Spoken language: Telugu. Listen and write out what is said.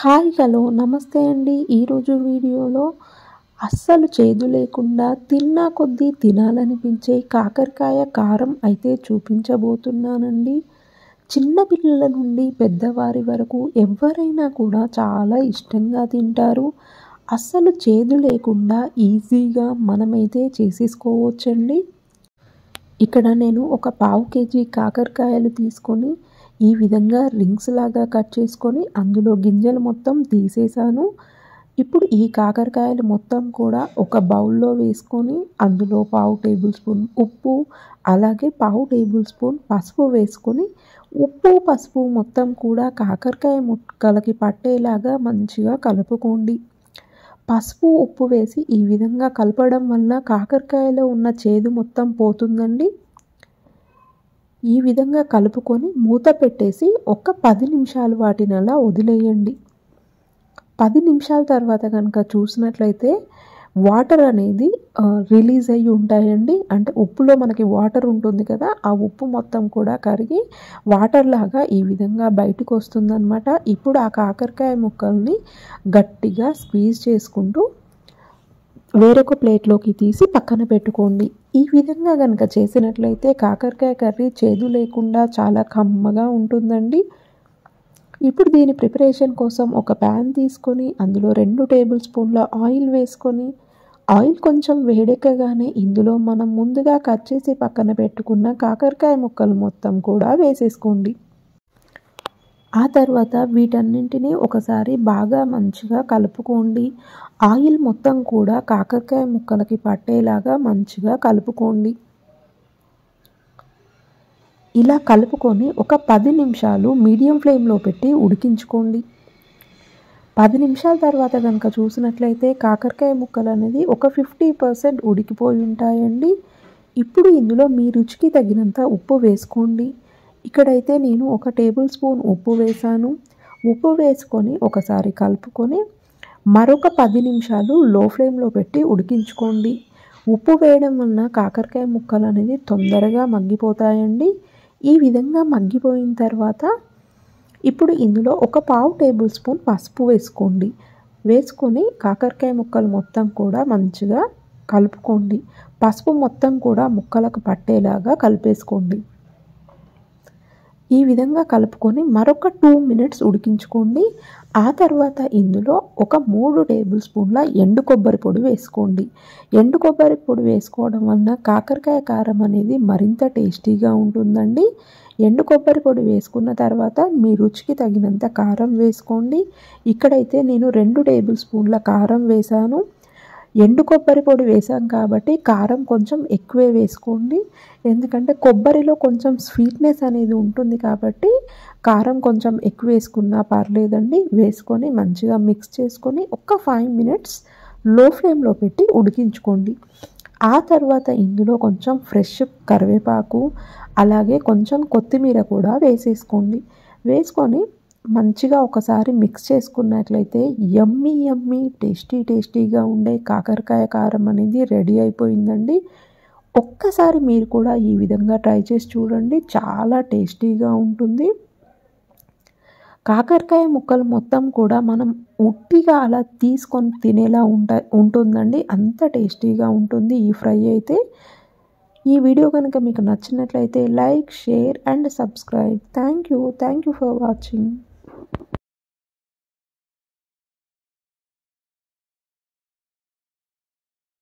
హాయ్ హలో నమస్తే అండి. ఈరోజు వీడియోలో అస్సలు చేదు లేకుండా తిన్నా కొద్దీ తినాలనిపించే కాకరకాయ కారం అయితే చూపించబోతున్నానండి. చిన్న పిల్లల నుండి పెద్దవారి వరకు ఎవరైనా కూడా చాలా ఇష్టంగా తింటారు. అస్సలు చేదు లేకుండా ఈజీగా మనమైతే చేసేసుకోవచ్చండి. ఇక్కడ నేను ఒక పావు కేజీ కాకరకాయలు తీసుకొని ఈ విధంగా రింగ్స్ లాగా కట్ చేసుకొని అందులో గింజలు మొత్తం తీసేసాను. ఇప్పుడు ఈ కాకరకాయలు మొత్తం కూడా ఒక బౌల్లో వేసుకొని అందులో పావు టేబుల్ స్పూన్ ఉప్పు, అలాగే పావు టేబుల్ స్పూన్ పసుపు వేసుకొని ఉప్పు పసుపు మొత్తం కూడా కాకరకాయ ముక్కలకి పట్టేలాగా మంచిగా కలుపుకోండి. పసుపు ఉప్పు వేసి ఈ విధంగా కలపడం వల్ల కాకరకాయలో ఉన్న చేదు మొత్తం పోతుందండి. ఈ విధంగా కలుపుకొని మూత పెట్టేసి ఒక 10 నిమిషాలు వాటిని అలా వదిలేయండి. 10 నిమిషాల తర్వాత కనుక చూసినట్లయితే వాటర్ అనేది రిలీజ్ అయ్యి ఉంటాయండి. అంటే ఉప్పులో మనకి వాటర్ ఉంటుంది కదా, ఆ ఉప్పు మొత్తం కూడా కరిగి వాటర్ లాగా ఈ విధంగా బయటకు వస్తుందన్నమాట. ఇప్పుడు ఆ కాకరకాయ ముక్కల్ని గట్టిగా స్క్వీజ్ చేసుకుంటూ వేరొక ప్లేట్లోకి తీసి పక్కన పెట్టుకోండి. ఈ విధంగా కనుక చేసినట్లయితే కాకరకాయ కర్రీ చేదు లేకుండా చాలా కమ్మగా ఉంటుందండి. ఇప్పుడు దీని ప్రిపరేషన్ కోసం ఒక ప్యాన్ తీసుకొని అందులో 2 టేబుల్ స్పూన్ల ఆయిల్ వేసుకొని ఆయిల్ కొంచెం వేడెక్కగానే ఇందులో మనం ముందుగా కట్ చేసి పక్కన పెట్టుకున్న కాకరకాయ ముక్కలు మొత్తం కూడా వేసేసుకోండి. ఆ తర్వాత వీటన్నింటినీ ఒకసారి బాగా మంచిగా కలుపుకోండి. ఆయిల్ మొత్తం కూడా కాకరకాయ ముక్కలకి పట్టేలాగా మంచిగా కలుపుకోండి. ఇలా కలుపుకొని ఒక 10 నిమిషాలు మీడియం ఫ్లేమ్లో పెట్టి ఉడికించుకోండి. 10 నిమిషాల తర్వాత కనుక చూసినట్లయితే కాకరకాయ ముక్కలు అనేది ఒక 50% ఉడికిపోయి ఉంటాయండి. ఇప్పుడు ఇందులో మీ రుచికి తగినంత ఉప్పు వేసుకోండి. ఇక్కడైతే నేను ఒక టేబుల్ స్పూన్ ఉప్పు వేసాను. ఉప్పు వేసుకొని ఒకసారి కలుపుకొని మరొక 10 నిమిషాలు లో ఫ్లేమ్లో పెట్టి ఉడికించుకోండి. ఉప్పు వేయడం వలన కాకరకాయ ముక్కలు అనేది తొందరగా మగ్గిపోతాయండి. ఈ విధంగా మగ్గిపోయిన తర్వాత ఇప్పుడు ఇందులో ఒక పావు టేబుల్ స్పూన్ పసుపు వేసుకోండి. వేసుకొని కాకరకాయ ముక్కలు మొత్తం కూడా మంచిగా కలుపుకోండి. పసుపు మొత్తం కూడా ముక్కలకు పట్టేలాగా కలిపేసుకోండి. ఈ విధంగా కలుపుకొని మరొక 2 మినిట్స్ ఉడికించుకోండి. ఆ తర్వాత ఇందులో ఒక 3 టేబుల్ స్పూన్ల ఎండు కొబ్బరి పొడి వేసుకోండి. ఎండు కొబ్బరి పొడి వేసుకోవడం వలన కాకరకాయ కారం అనేది మరింత టేస్టీగా ఉంటుందండి. ఎండు కొబ్బరి పొడి వేసుకున్న తర్వాత మీ రుచికి తగినంత కారం వేసుకోండి. ఇక్కడైతే నేను 2 టేబుల్ స్పూన్ల కారం వేసాను. ఎండు కొబ్బరి పొడి వేసాం కాబట్టి కారం కొంచెం ఎక్కువే వేసుకోండి. ఎందుకంటే కొబ్బరిలో కొంచెం స్వీట్నెస్ అనేది ఉంటుంది కాబట్టి కారం కొంచెం ఎక్కువ వేసుకున్నా పర్లేదండి. వేసుకొని మంచిగా మిక్స్ చేసుకొని ఒక 5 మినిట్స్ లో ఫ్లేమ్లో పెట్టి ఉడికించుకోండి. ఆ తర్వాత ఇందులో కొంచెం ఫ్రెష్ కరివేపాకు, అలాగే కొంచెం కొత్తిమీర కూడా వేసేసుకోండి. వేసుకొని మంచిగా ఒకసారి మిక్స్ చేసుకున్నట్లయితే యమ్మీ యమ్మీ టేస్టీగా ఉండే కాకరకాయ కారం అనేది రెడీ అయిపోయిందండి. ఒక్కసారి మీరు కూడా ఈ విధంగా ట్రై చేసి చూడండి, చాలా టేస్టీగా ఉంటుంది. కాకరకాయ ముక్కలు మొత్తం కూడా మనం ఉట్టిగా అలా తీసుకొని తినేలా ఉంటుందండి. అంత టేస్టీగా ఉంటుంది ఈ ఫ్రై అయితే. ఈ వీడియో కనుక మీకు నచ్చినట్లయితే like, share and subscribe. Thank you for watching.